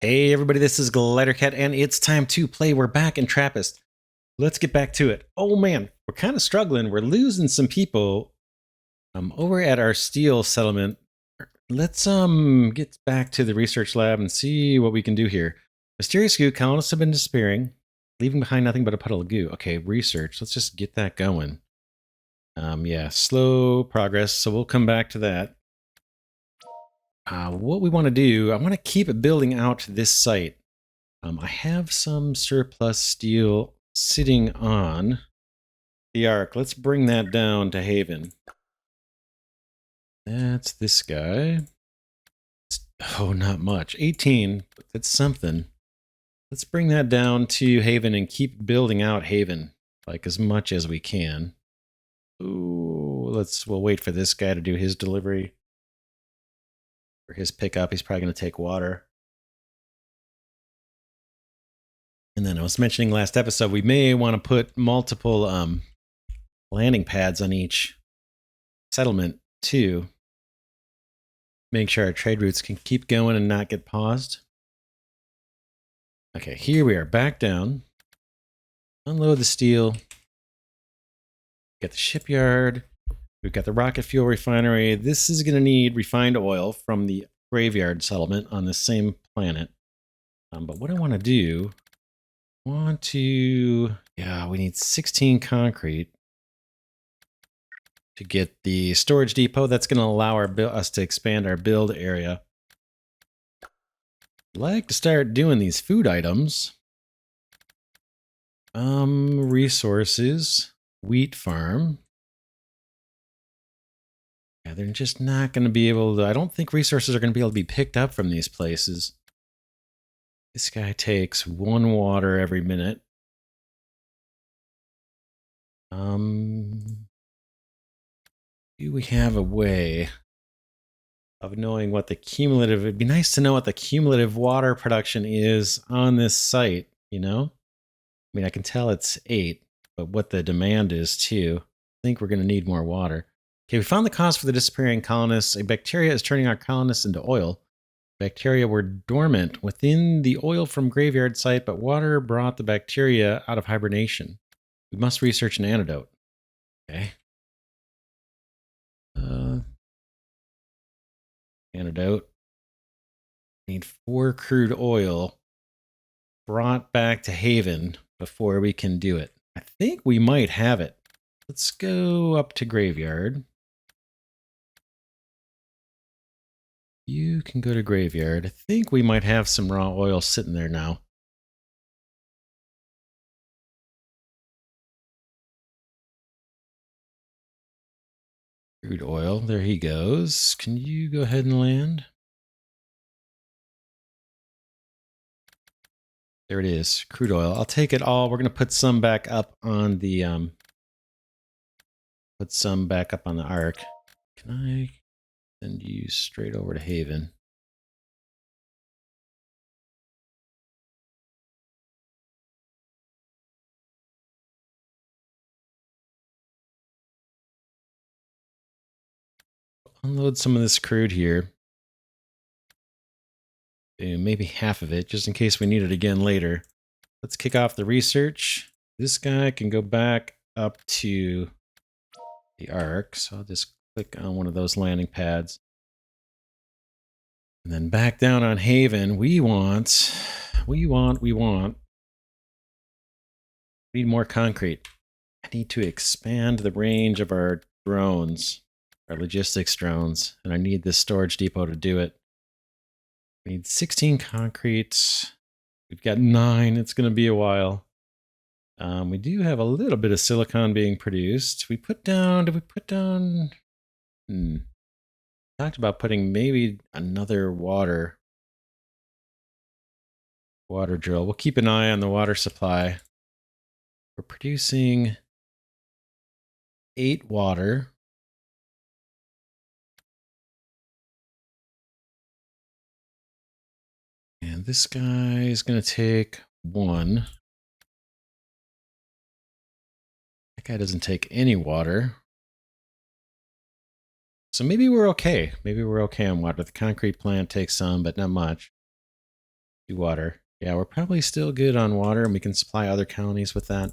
Hey everybody, this is Glidercat, and it's time to play. We're back in Trappist. Let's get back to it. Oh man, we're kind of struggling. We're losing some people over at our steel settlement. Let's get back to the research lab and see what we can do here. Mysterious goo, colonists have been disappearing, leaving behind nothing but a puddle of goo. Okay, research. Let's just get that going. Yeah, slow progress, so we'll come back to that. What we want to do, I want to keep building out this site. I have some surplus steel sitting on the ark. Let's bring that down to Haven. That's this guy. Oh, not much. 18, but that's something. Let's bring that down to Haven and keep building out Haven, like as much as we can. Ooh, we'll wait for this guy to do his delivery. For his pickup, he's probably going to take water. And then I was mentioning last episode, we may want to put multiple landing pads on each settlement too. Make sure our trade routes can keep going and not get paused. Okay, here we are back down. Unload the steel. Got the shipyard. We've got the rocket fuel refinery. This is going to need refined oil from the graveyard settlement on the same planet. But what I want to do, we need 16 concrete to get the storage depot. That's going to allow us to expand our build area. I'd like to start doing these food items. Resources, wheat farm. Yeah, they're just not going to be able to, I don't think resources are going to be able to be picked up from these places. This guy takes 1 water every minute. Do we have a way of knowing what the cumulative, it'd be nice to know what the cumulative water production is on this site, you know? I mean, I can tell it's 8, but what the demand is too. I think we're going to need more water. Okay, we found the cause for the disappearing colonists. A bacteria is turning our colonists into oil. Bacteria were dormant within the oil from graveyard site, but water brought the bacteria out of hibernation. We must research an antidote. Okay. Antidote. Need 4 crude oil brought back to Haven before we can do it. I think we might have it. Let's go up to graveyard. You can go to graveyard. I think we might have some raw oil sitting there now. Crude oil, there he goes. Can you go ahead and land? There it is, crude oil. I'll take it all. We're going to put some back up on the ark. Can I send you straight over to Haven? Unload some of this crude here. Maybe half of it, just in case we need it again later. Let's kick off the research. This guy can go back up to the ark, so I'll just click on one of those landing pads. And then back down on Haven, we need more concrete. I need to expand the range of our drones, our logistics drones, and I need this storage depot to do it. We need 16 concrete. We've got 9. It's going to be a while. We do have a little bit of silicon being produced. Did we put down? Talked about putting maybe another water drill. We'll keep an eye on the water supply. We're producing 8 water. And this guy is going to take 1. That guy doesn't take any water. So maybe we're okay. Maybe we're okay on water. The concrete plant takes some, but not much. water. Yeah, we're probably still good on water, and we can supply other colonies with that.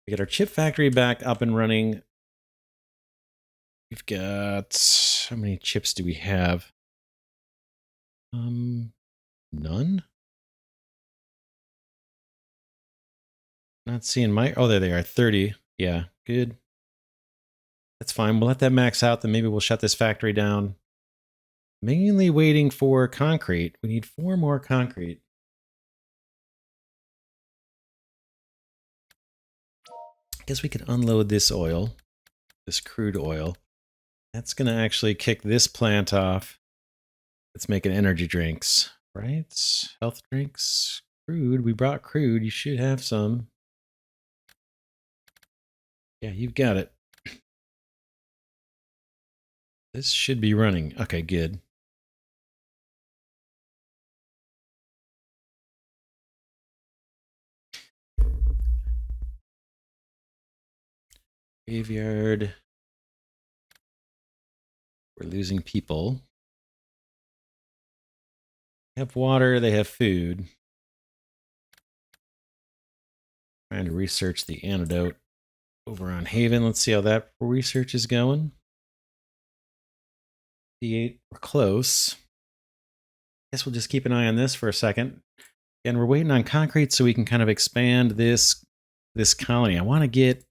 We get our chip factory back up and running. We've got, how many chips do we have? None? Not seeing my, oh, there they are, 30. Yeah, good. That's fine. We'll let that max out, then maybe we'll shut this factory down. Mainly waiting for concrete. We need 4 more concrete. I guess we could unload this oil, this crude oil. That's going to actually kick this plant off. Let's make it energy drinks, right? Health drinks, crude. We brought crude. You should have some. Yeah, you've got it. This should be running. Okay, good. Graveyard. We're losing people. They have water, they have food. Trying to research the antidote over on Haven. Let's see how that research is going. D8, we're close. Guess we'll just keep an eye on this for a second. And we're waiting on concrete so we can kind of expand this colony. I want to get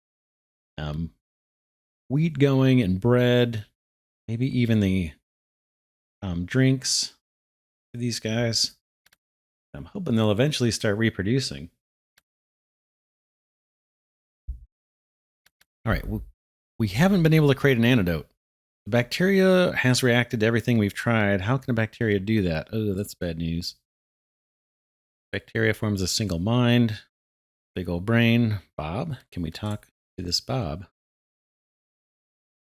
wheat going and bread, maybe even the drinks for these guys. I'm hoping they'll eventually start reproducing. All right, we haven't been able to create an antidote. The bacteria has reacted to everything we've tried. How can a bacteria do that? Oh, that's bad news. Bacteria forms a single mind. Big old brain. Bob, can we talk to this Bob?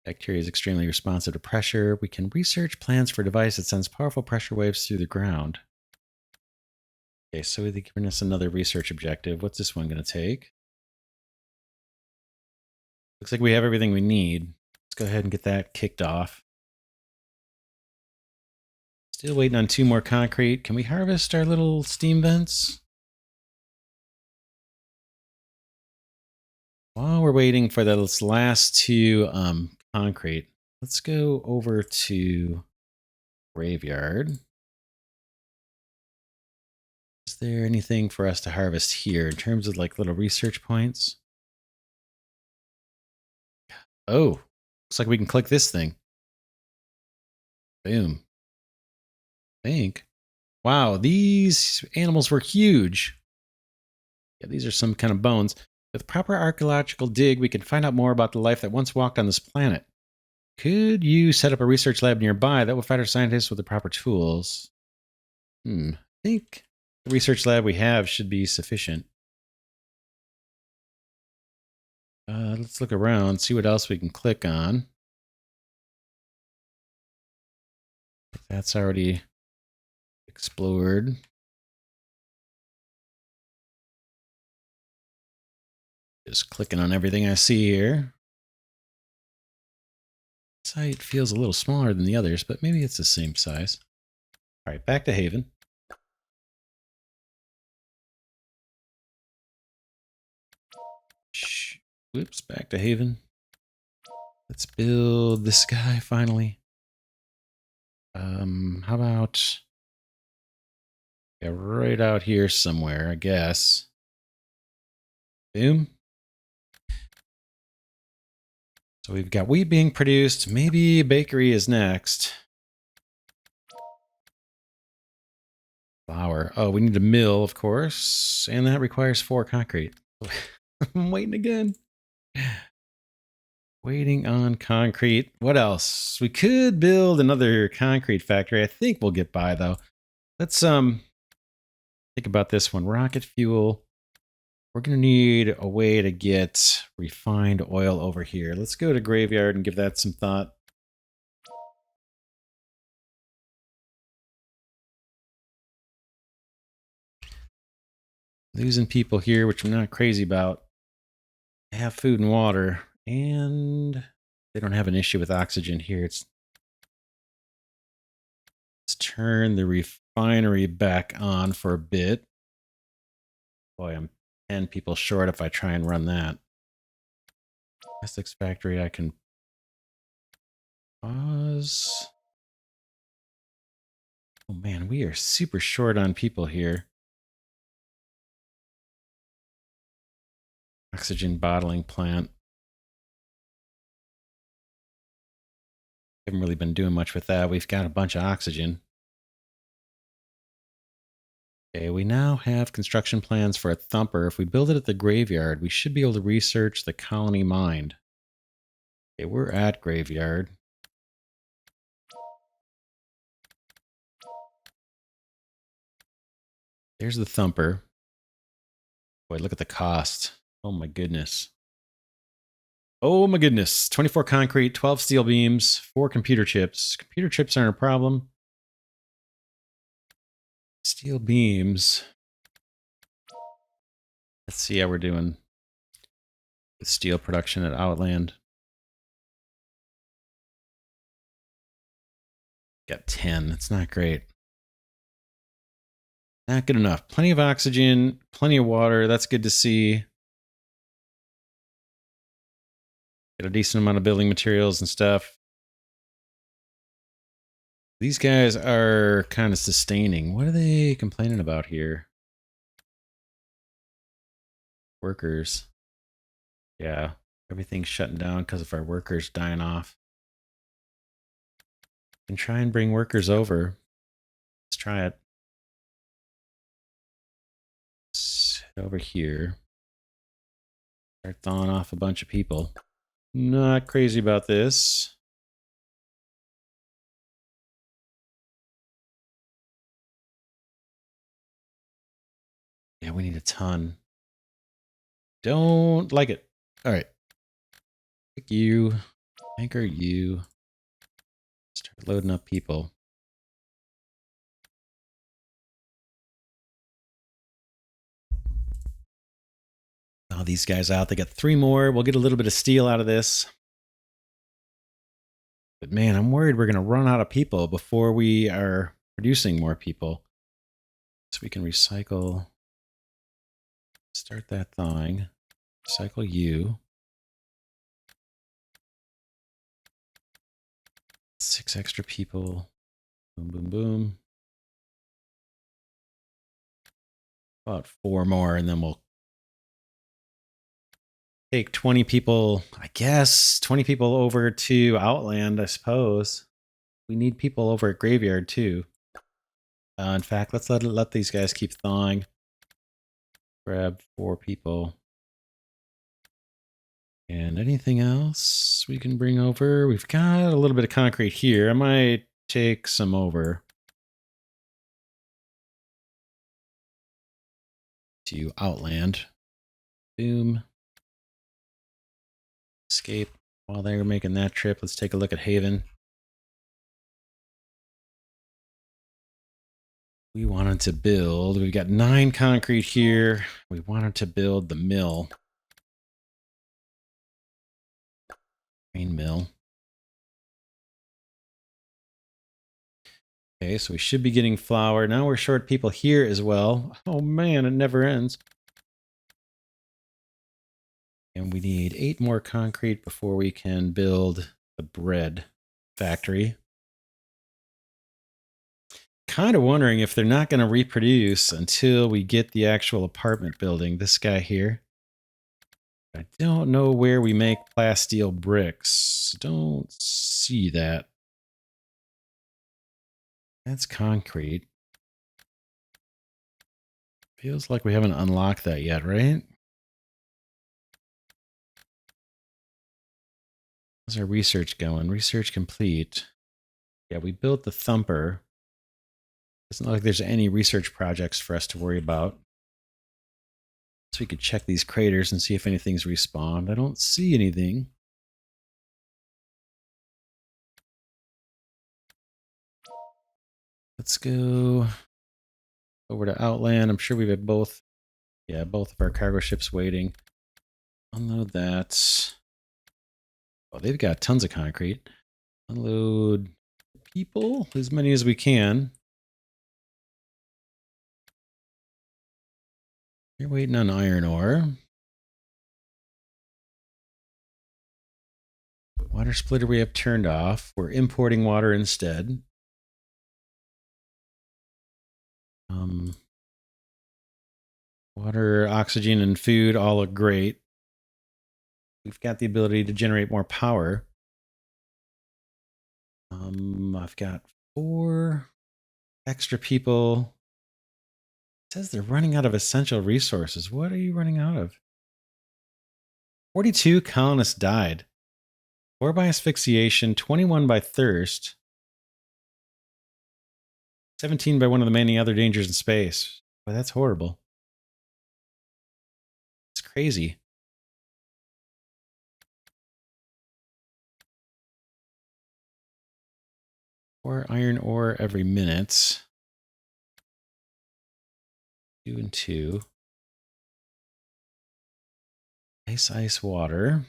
Bacteria is extremely responsive to pressure. We can research plans for a device that sends powerful pressure waves through the ground. Okay, so they've given us another research objective. What's this one going to take? Looks like we have everything we need. Let's go ahead and get that kicked off. Still waiting on 2 more concrete. Can we harvest our little steam vents? While we're waiting for those last 2 concrete, let's go over to Graveyard. Is there anything for us to harvest here in terms of like little research points? Oh, looks like we can click this thing. Boom. I think. Wow, these animals were huge. Yeah, these are some kind of bones. With proper archaeological dig, we can find out more about the life that once walked on this planet. Could you set up a research lab nearby that will provide our scientists with the proper tools? I think the research lab we have should be sufficient. Let's look around, see what else we can click on. That's already explored. Just clicking on everything I see here. Site feels a little smaller than the others, but maybe it's the same size. All right, back to Haven. Whoops, back to Haven. Let's build this guy finally. How about, yeah, right out here somewhere, I guess. Boom. So we've got wheat being produced. Maybe bakery is next. Flour. Oh, we need a mill, of course. And that requires 4 concrete. I'm waiting again. Waiting on concrete. What else? We could build another concrete factory. I think we'll get by, though. Let's think about this one. Rocket fuel. We're going to need a way to get refined oil over here. Let's go to Graveyard and give that some thought. Losing people here, which I'm not crazy about. They have food and water, and they don't have an issue with oxygen here. It's Let's turn the refinery back on for a bit. Boy, I'm 10 people short if I try and run that. Plastics factory, I can pause. Oh man, we are super short on people here. Oxygen bottling plant. Haven't really been doing much with that. We've got a bunch of oxygen. Okay, we now have construction plans for a thumper. If we build it at the graveyard, we should be able to research the colony mind. Okay, we're at graveyard. There's the thumper. Boy, look at the cost. Oh my goodness. Oh my goodness. 24 concrete, 12 steel beams, 4 computer chips. Computer chips aren't a problem. Steel beams. Let's see how we're doing with steel production at Outland. Got 10. That's not great. Not good enough. Plenty of oxygen, plenty of water. That's good to see. Get a decent amount of building materials and stuff. These guys are kind of sustaining. What are they complaining about here? Workers. Yeah, everything's shutting down because of our workers dying off. And try and bring workers over. Let's try it. Let's head over here. Start thawing off a bunch of people. Not crazy about this. Yeah, we need a ton. Don't like it. All right. Pick you. Anchor you. Start loading up people. Oh, these guys out. They got 3 more. We'll get a little bit of steel out of this. But man, I'm worried we're going to run out of people before we are producing more people. So we can recycle. Start that thawing. Recycle you. 6 extra people. Boom, boom, boom. About 4 more, and then we'll take 20 people, I guess, 20 people over to Outland, I suppose. We need people over at Graveyard, too. In fact, let's let these guys keep thawing. Grab 4 people. And anything else we can bring over? We've got a little bit of concrete here. I might take some over to Outland. Boom. Escape. While they were making that trip, let's take a look at Haven. We wanted to build, we've got 9 concrete here. We wanted to build the mill. Grain mill. Okay, so we should be getting flour. Now we're short people here as well. Oh man, it never ends. And we need 8 more concrete before we can build the bread factory. Kind of wondering if they're not going to reproduce until we get the actual apartment building. This guy here. I don't know where we make plasteel bricks. Don't see that. That's concrete. Feels like we haven't unlocked that yet, right? How's our research going? Research complete. Yeah, we built the thumper. Doesn't look like there's any research projects for us to worry about. So we could check these craters and see if anything's respawned. I don't see anything. Let's go over to Outland. I'm sure we've had both. Yeah, both of our cargo ships waiting. Unload that. Oh, they've got tons of concrete. Unload people, as many as we can. You're waiting on iron ore. Water splitter we have turned off. We're importing water instead. Water, oxygen, and food all look great. We've got the ability to generate more power. I've got 4 extra people. It says they're running out of essential resources. What are you running out of? 42 colonists died. 4 by asphyxiation, 21 by thirst, 17 by one of the many other dangers in space. Boy, that's horrible. It's crazy. Or iron ore every minute. 2 and 2. Ice, water.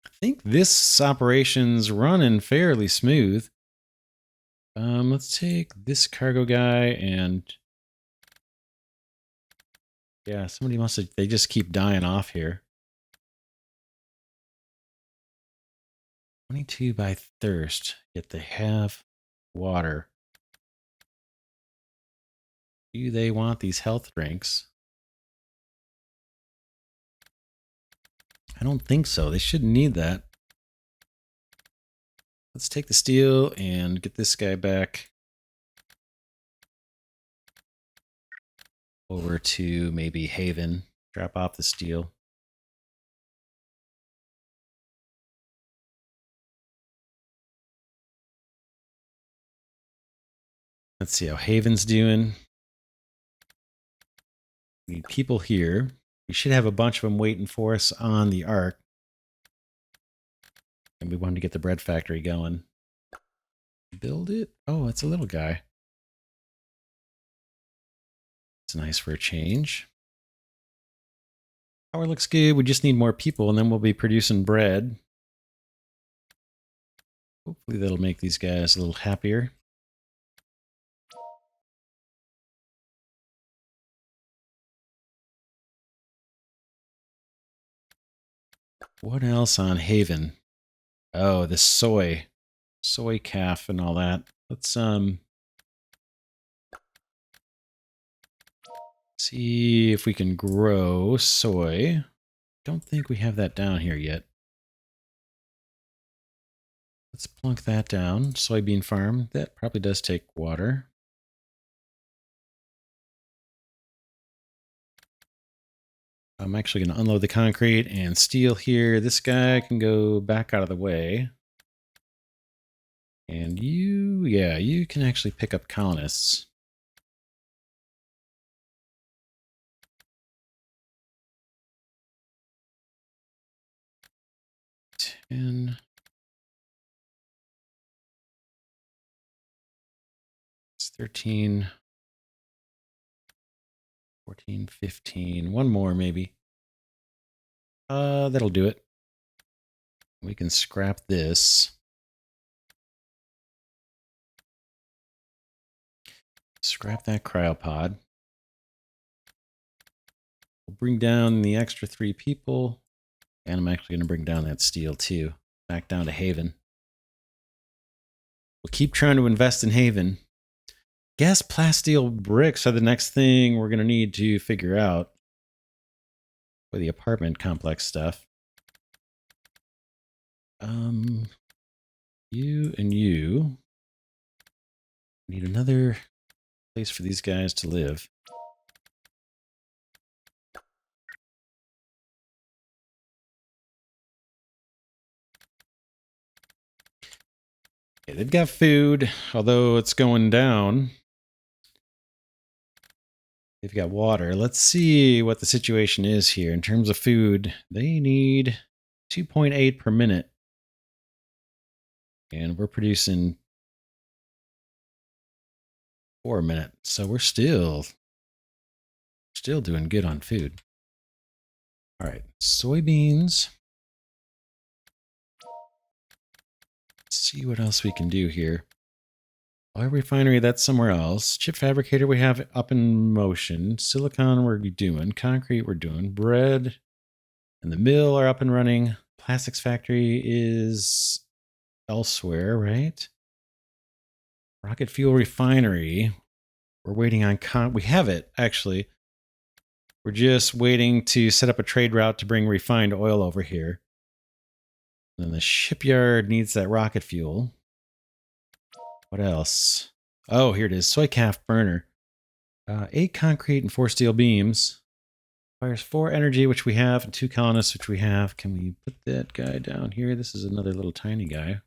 I think this operation's running fairly smooth. Let's take this cargo guy and yeah, somebody must have, they just keep dying off here. 22 by thirst, yet they have water. Do they want these health drinks? I don't think so. They shouldn't need that. Let's take the steel and get this guy back over to maybe Haven. Drop off the steel. Let's see how Haven's doing. We need people here. We should have a bunch of them waiting for us on the Ark. And we wanted to get the bread factory going. Build it? Oh, it's a little guy. It's nice for a change. Power looks good. We just need more people, and then we'll be producing bread. Hopefully that'll make these guys a little happier. What else on Haven? Oh, the soy calf and all that. Let's see if we can grow soy. Don't think we have that down here yet. Let's plunk that down. Soybean farm. That probably does take water. I'm actually going to unload the concrete and steel here. This guy can go back out of the way. And you, yeah, you can actually pick up colonists. And it's 13, 14, 15. One more maybe. That'll do it. We can scrap this. Scrap that cryopod. We'll bring down the extra 3 people. And I'm actually going to bring down that steel too. Back down to Haven. We'll keep trying to invest in Haven. Gas plasteel bricks are the next thing we're going to need to figure out for the apartment complex stuff. You and you need another place for these guys to live. Okay, they've got food, although it's going down. They've got water. Let's see what the situation is here in terms of food. They need 2.8 per minute. And we're producing 4 a minute. So we're still doing good on food. All right, soybeans. Let's see what else we can do here. Oil refinery, that's somewhere else. Chip fabricator we have up in motion. Silicon we're doing. Concrete we're doing. Bread and the mill are up and running. Plastics factory is elsewhere, right? Rocket fuel refinery. We're waiting on we have it, actually. We're just waiting to set up a trade route to bring refined oil over here. And then the shipyard needs that rocket fuel. What else? Oh, here it is. Soy calf burner. 8 concrete and 4 steel beams. Requires 4 energy, which we have, and 2 colonists, which we have. Can we put that guy down here? This is another little tiny guy.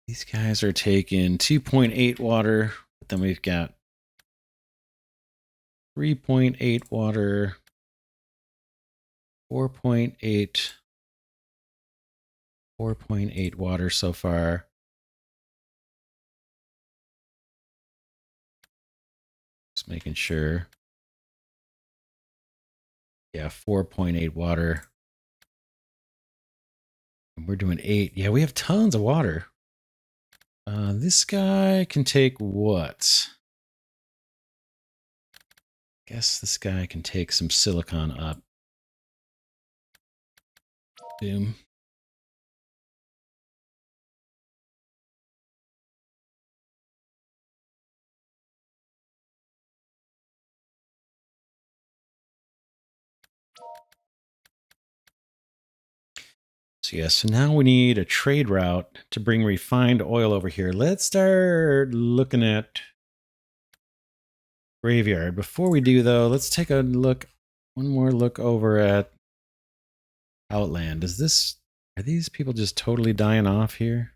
These guys are taking 2.8 water, but then we've got 3.8 water, 4.8, 4.8 water so far. Just making sure. Yeah, 4.8 water. And we're doing 8. Yeah, we have tons of water. This guy can take what? Guess this guy can take some silicon up. Boom. So yeah, so now we need a trade route to bring refined oil over here. Let's start looking at graveyard. Before we do though, let's take a look, one more look over at Outland. Are these people just totally dying off here?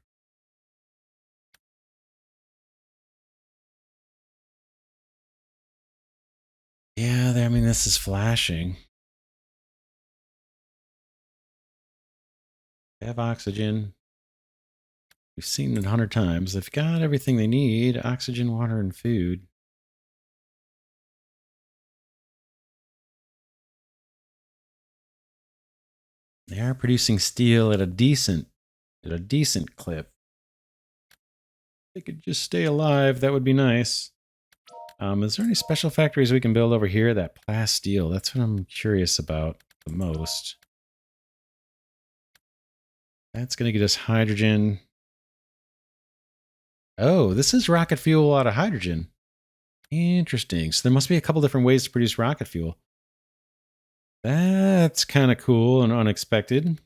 Yeah, I mean, this is flashing. They have oxygen. We've seen it 100 times. They've got everything they need: oxygen, water, and food. They are producing steel at a decent clip. If they could just stay alive, that would be nice. Is there any special factories we can build over here? That plasteel, that's what I'm curious about the most. That's going to get us hydrogen. Oh, this is rocket fuel out of hydrogen. Interesting. So there must be a couple different ways to produce rocket fuel. That's kind of cool and unexpected.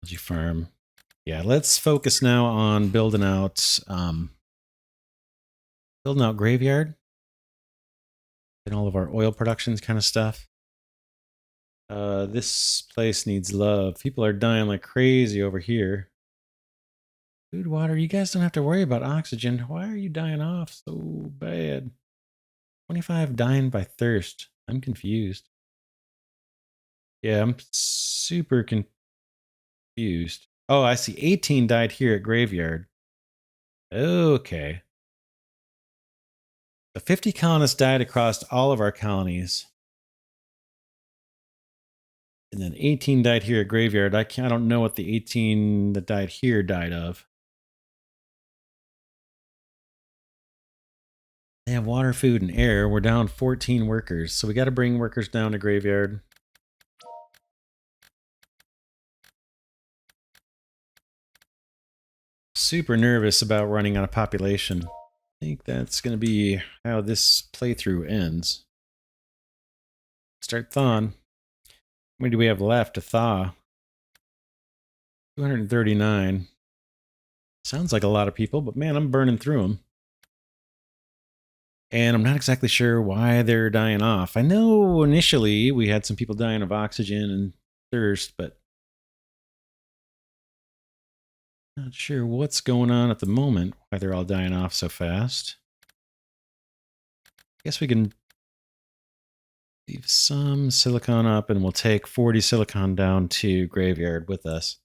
Algae farm. Yeah, let's focus now on building out graveyard and all of our oil productions kind of stuff. This place needs love. People are dying like crazy over here. Food, water, you guys don't have to worry about oxygen. Why are you dying off so bad? 25 dying by thirst. I'm confused. Yeah, I'm super confused. Oh, I see. 18 died here at graveyard. Okay. The 50 colonists died across all of our colonies. And then 18 died here at graveyard. I don't know what the 18 that died here died of. They have water, food, and air. We're down 14 workers. So we got to bring workers down to graveyard. Super nervous about running out of population. I think that's going to be how this playthrough ends. Start thawing. How many do we have left to thaw? 239. Sounds like a lot of people, but man, I'm burning through them. And I'm not exactly sure why they're dying off. I know initially we had some people dying of oxygen and thirst, but not sure what's going on at the moment, why they're all dying off so fast. Guess we can leave some silicon up and we'll take 40 silicon down to graveyard with us.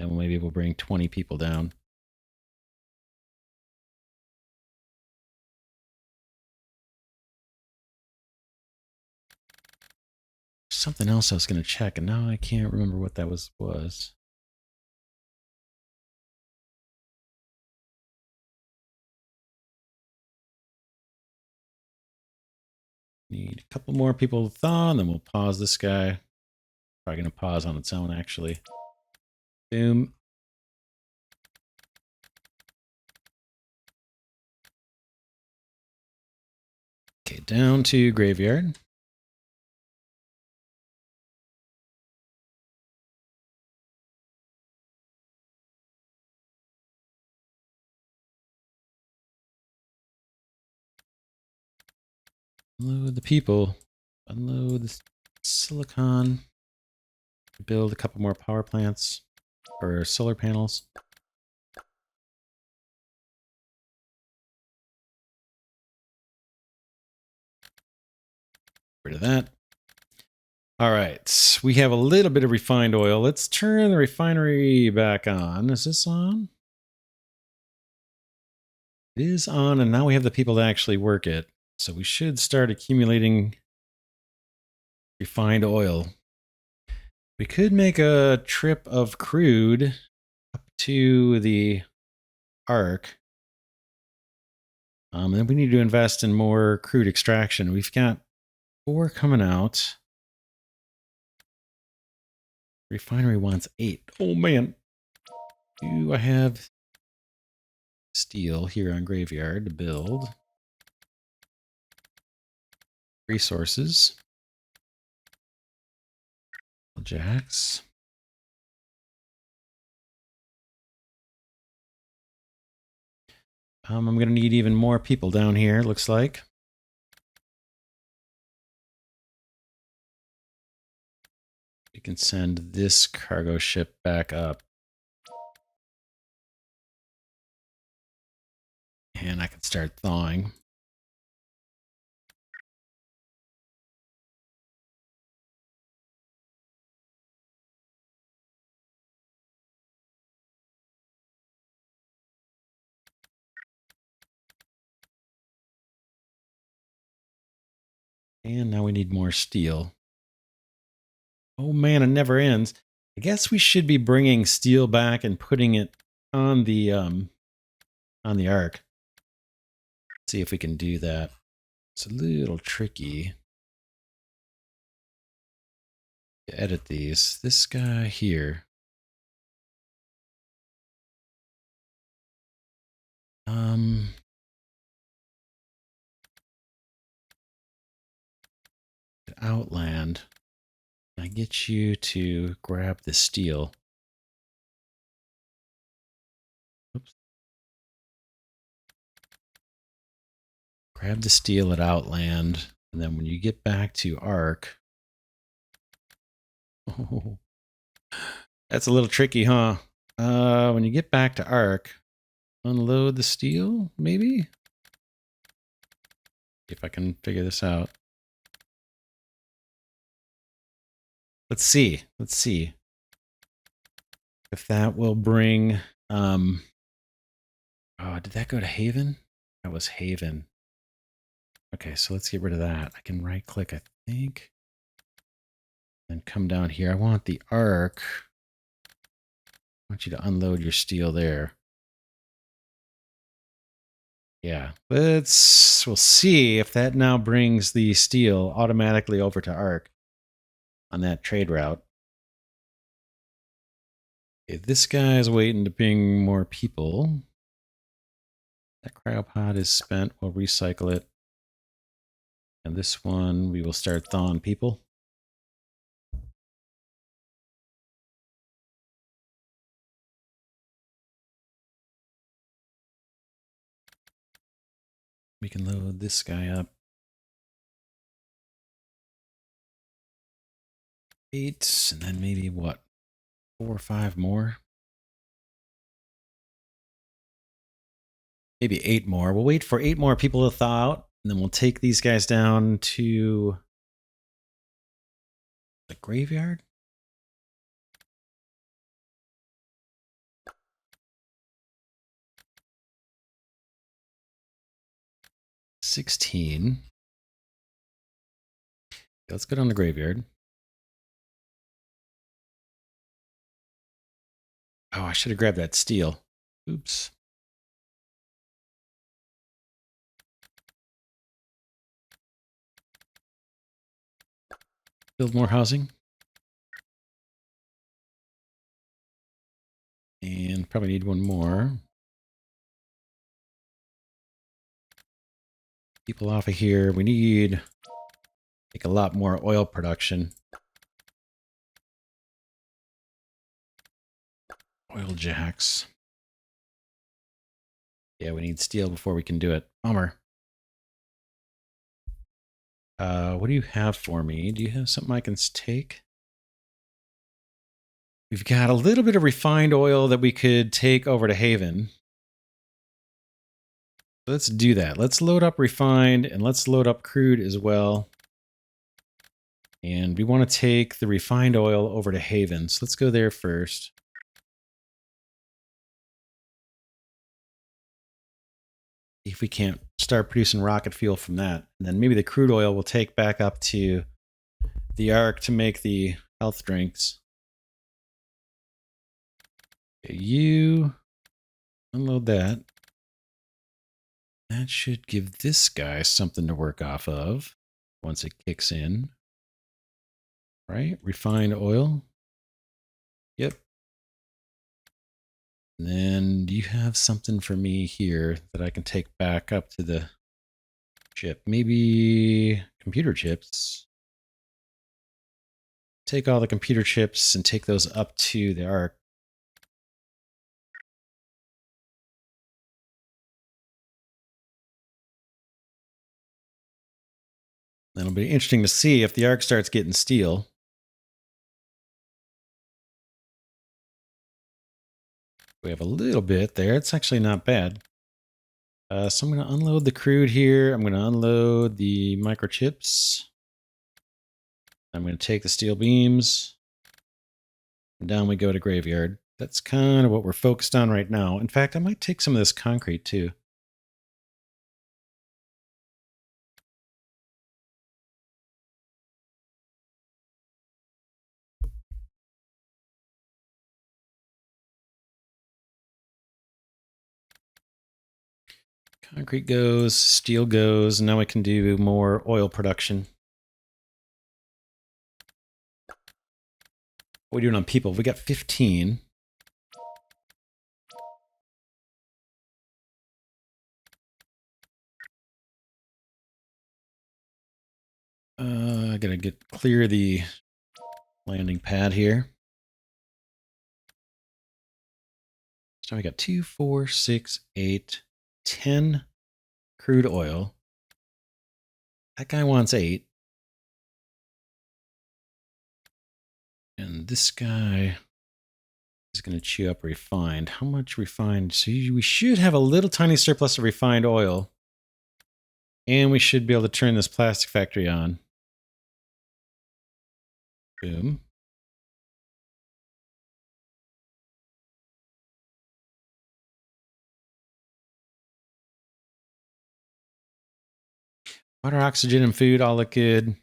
And maybe we'll bring 20 people down. Something else I was going to check, and now I can't remember what that was. Need a couple more people to thaw, and then we'll pause this guy. Probably going to pause on its own, actually. Boom. Okay, down to graveyard. Unload the people. Unload the silicon. Build a couple more power plants or solar panels. Rid of that. All right, we have a little bit of refined oil. Let's turn the refinery back on. Is this on? It is on, and now we have the people to actually work it. So we should start accumulating refined oil. We could make a trip of crude up to the Ark. And then we need to invest in more crude extraction. We've got 4 coming out. Refinery wants 8. Oh, man. Do I have steel here on graveyard to build? Resources. Jacks. I'm going to need even more people down here, looks like. We can send this cargo ship back up. And I can start thawing. And now we need more steel. Oh man, it never ends. I guess we should be bringing steel back and putting it on the Ark. See if we can do that. It's a little tricky to edit these. This guy here. Outland. I get you to grab the steel. Oops. Grab the steel at Outland, and then when you get back to Ark. Oh, that's a little tricky, huh? When you get back to Ark, unload the steel, maybe? If I can figure this out. Let's see. Let's see if that will bring. Oh, did that go to Haven? That was Haven. Okay, so let's get rid of that. I can right click, I think. Then come down here. I want the Ark. I want you to unload your steel there. Yeah, we'll see if that now brings the steel automatically over to Ark on that trade route. Okay, this guy's waiting to ping more people. That cryopod is spent. We'll recycle it. And this one, we will start thawing people. We can load this guy up. 8, and then maybe what? 4 or 5 more? Maybe 8 more. We'll wait for 8 more people to thaw out, and then we'll take these guys down to the graveyard. 16. Let's go down the graveyard. Oh, I should have grabbed that steel. Oops. Build more housing. And probably need one more. People off of here. We need like a lot more oil production. Oil jacks. Yeah, we need steel before we can do it. Bummer. What do you have for me? Do you have something I can take? We've got a little bit of refined oil that we could take over to Haven. Let's do that. Let's load up refined and let's load up crude as well. And we want to take the refined oil over to Haven. So let's go there first. See if we can't start producing rocket fuel from that. And then maybe the crude oil will take back up to the Ark to make the health drinks. Okay, you unload that. That should give this guy something to work off of once it kicks in. Right? Refined oil. Yep. And then do you have something for me here that I can take back up to the ship? Maybe computer chips. Take all the computer chips and take those up to the Ark. It'll be interesting to see if the Ark starts getting steel. We have a little bit there. It's actually not bad. So I'm going to unload the crude here. I'm going to unload the microchips. I'm going to take the steel beams. And down we go to graveyard. That's kind of what we're focused on right now. In fact, I might take some of this concrete too. Concrete goes, steel goes. Now we can do more oil production. What are we doing on people? We got 15. I gotta clear the landing pad here. So we got 2, 4, 6, 8, 10 crude oil. That guy wants 8. And this guy is going to chew up refined. How much refined? So we should have a little tiny surplus of refined oil. And we should be able to turn this plastic factory on. Boom. Water, oxygen, and food all look good.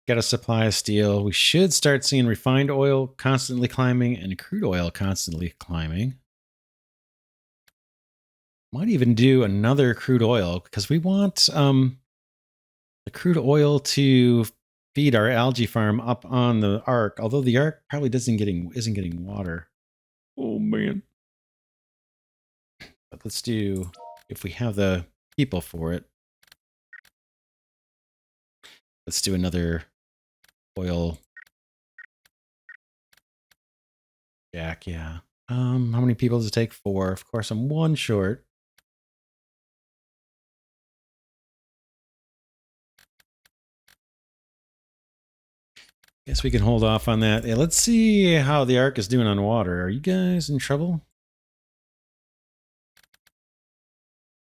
Got a supply of steel. We should start seeing refined oil constantly climbing and crude oil constantly climbing. Might even do another crude oil because we want the crude oil to feed our algae farm up on the Ark. Although the Ark probably isn't getting water. Oh man! But let's do, if we have the people for it. Let's do another oil jack. Yeah. How many people does it take? 4. Of course, I'm 1 short. Guess we can hold off on that. Yeah, let's see how the Ark is doing on water. Are you guys in trouble?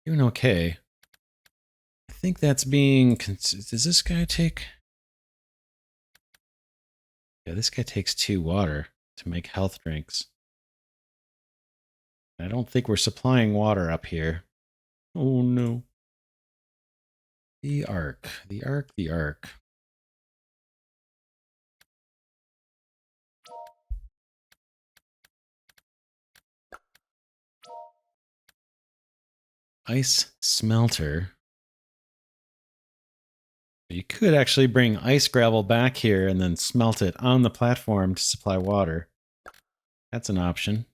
Doing okay. I think that's being... Does this guy take... Yeah, this guy takes 2 water to make health drinks. I don't think we're supplying water up here. Oh no. The arc, the arc, the arc. Ice smelter. You could actually bring ice gravel back here and then smelt it on the platform to supply water. That's an option.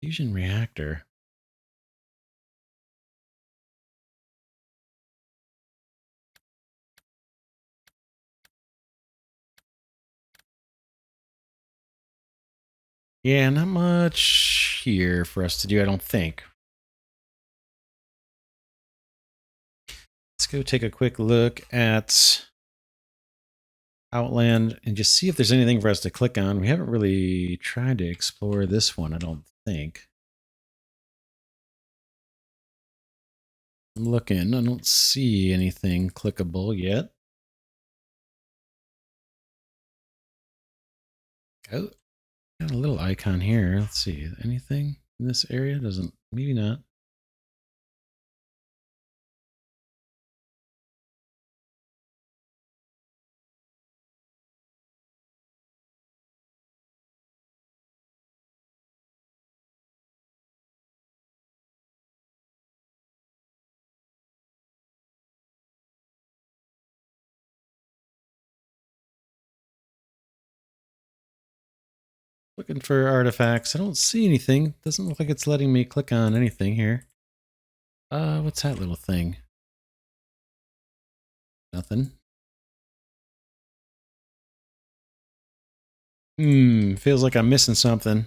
Fusion reactor. Yeah, not much here for us to do, I don't think. Let's go take a quick look at Outland and just see if there's anything for us to click on. We haven't really tried to explore this one, I don't think. I'm looking, I don't see anything clickable yet. Oh, got a little icon here. Let's see, anything in this area? Doesn't, maybe not. Looking for artifacts. I don't see anything. Doesn't look like it's letting me click on anything here. What's that little thing? Nothing. Feels like I'm missing something.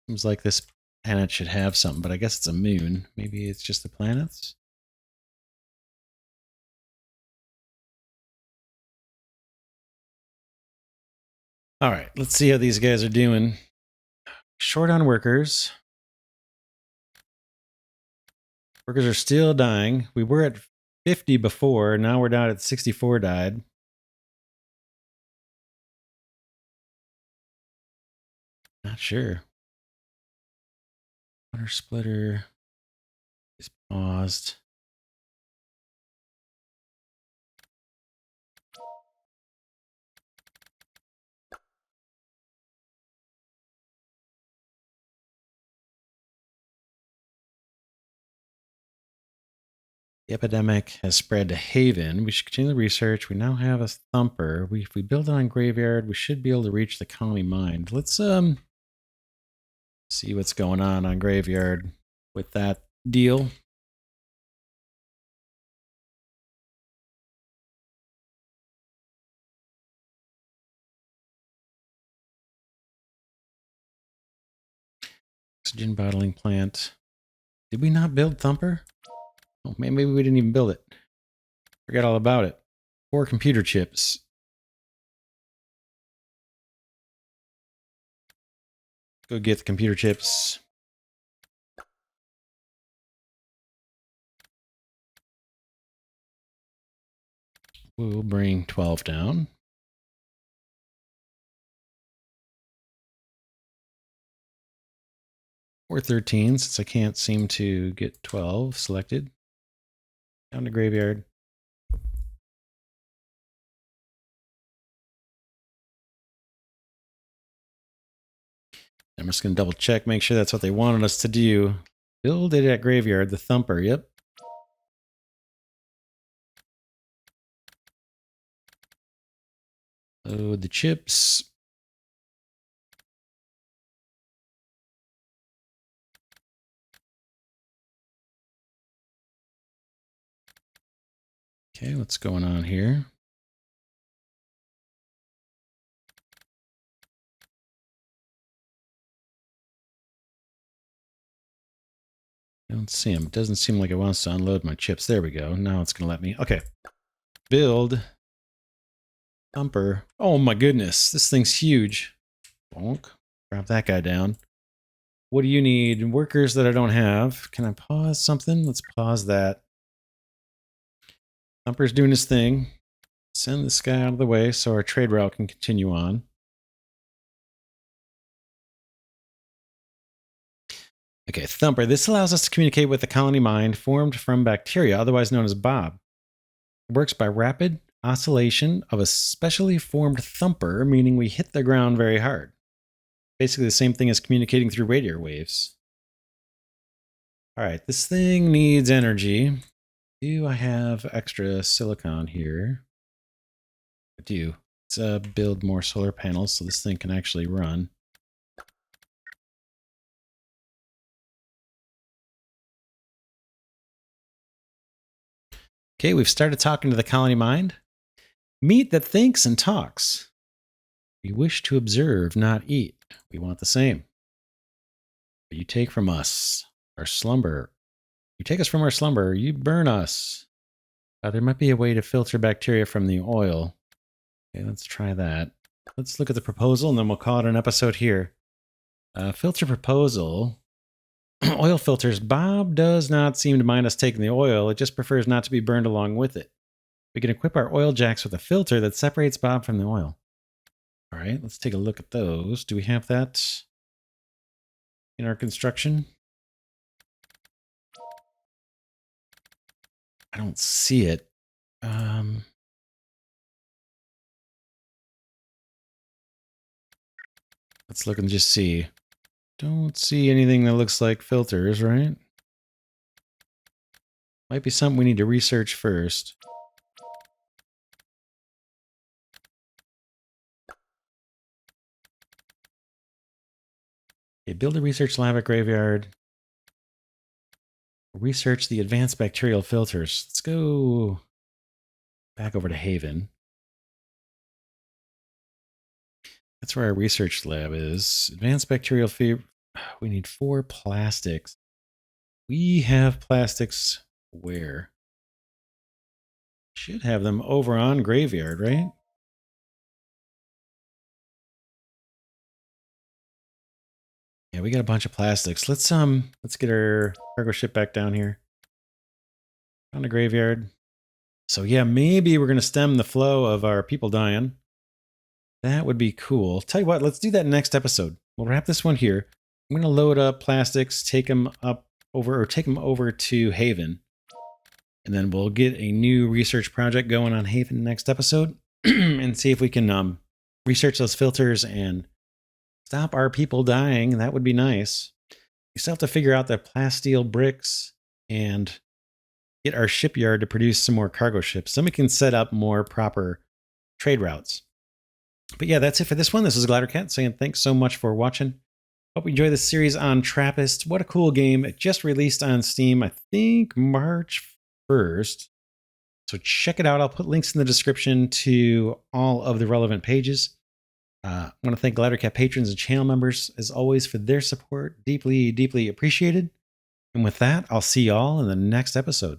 Seems like this planet should have something, but I guess it's a moon. Maybe it's just the planets? All right, let's see how these guys are doing. Short on workers. Workers are still dying. We were at 50 before. Now we're down at 64 died. Not sure. Water splitter is paused. The epidemic has spread to Haven. We should continue the research. We now have a thumper. If we build it on Graveyard, we should be able to reach the colony mind. Let's see what's going on Graveyard with that deal. Oxygen bottling plant. Did we not build Thumper? Oh, maybe we didn't even build it. Forgot all about it. 4 computer chips. Go get the computer chips. We'll bring 12 down. Or 13, since I can't seem to get 12 selected. Down to Graveyard. I'm just going to double check, make sure that's what they wanted us to do. Build it at Graveyard, the Thumper, yep. Load the chips. Okay, what's going on here? I don't see him. It doesn't seem like it wants to unload my chips. There we go. Now it's going to let me. Okay. Build. Thumper. Oh my goodness. This thing's huge. Bonk. Drop that guy down. What do you need? Workers that I don't have. Can I pause something? Let's pause that. Thumper's doing his thing. Send this guy out of the way so our trade route can continue on. I Okay, Thumper. This allows us to communicate with the colony mind formed from bacteria, otherwise known as Bob. It works by rapid oscillation of a specially formed thumper, meaning we hit the ground very hard. Basically the same thing as communicating through radio waves. All right, this thing needs energy. Do I have extra silicon here? I do. Let's build more solar panels so this thing can actually run. Okay, we've started talking to the colony mind. Meat that thinks and talks. We wish to observe, not eat. We want the same. But you take from us our slumber. You take us from our slumber, you burn us. There might be a way to filter bacteria from the oil. Okay, let's try that. Let's look at the proposal and then we'll call it an episode here. Filter proposal. Oil filters. Bob does not seem to mind us taking the oil. It just prefers not to be burned along with it. We can equip our oil jacks with a filter that separates Bob from the oil. All right, let's take a look at those. Do we have that in our construction? I don't see it. Let's look and just see. Don't see anything that looks like filters, right? Might be something we need to research first. Okay, build a research lab at Graveyard. Research the advanced bacterial filters. Let's go back over to Haven. That's where our research lab is. Advanced bacterial fever. We need 4 plastics. We have plastics where? Should have them over on Graveyard, right? Yeah, we got a bunch of plastics. Let's get our cargo ship back down here. On the Graveyard. So yeah, maybe we're gonna stem the flow of our people dying. That would be cool. Tell you what, let's do that next episode. We'll wrap this one here. I'm gonna load up plastics, take them over to Haven. And then we'll get a new research project going on Haven next episode and see if we can research those filters and stop our people dying. That would be nice. We still have to figure out the plasteel bricks and get our shipyard to produce some more cargo ships. Then we can set up more proper trade routes. But yeah, that's it for this one. This is Glidercat saying thanks so much for watching. Hope you enjoy this series on Trappist. What a cool game. It just released on Steam, I think March 1st. So check it out. I'll put links in the description to all of the relevant pages. I want to thank Glidercat patrons and channel members, as always, for their support. Deeply, deeply appreciated. And with that, I'll see y'all in the next episode.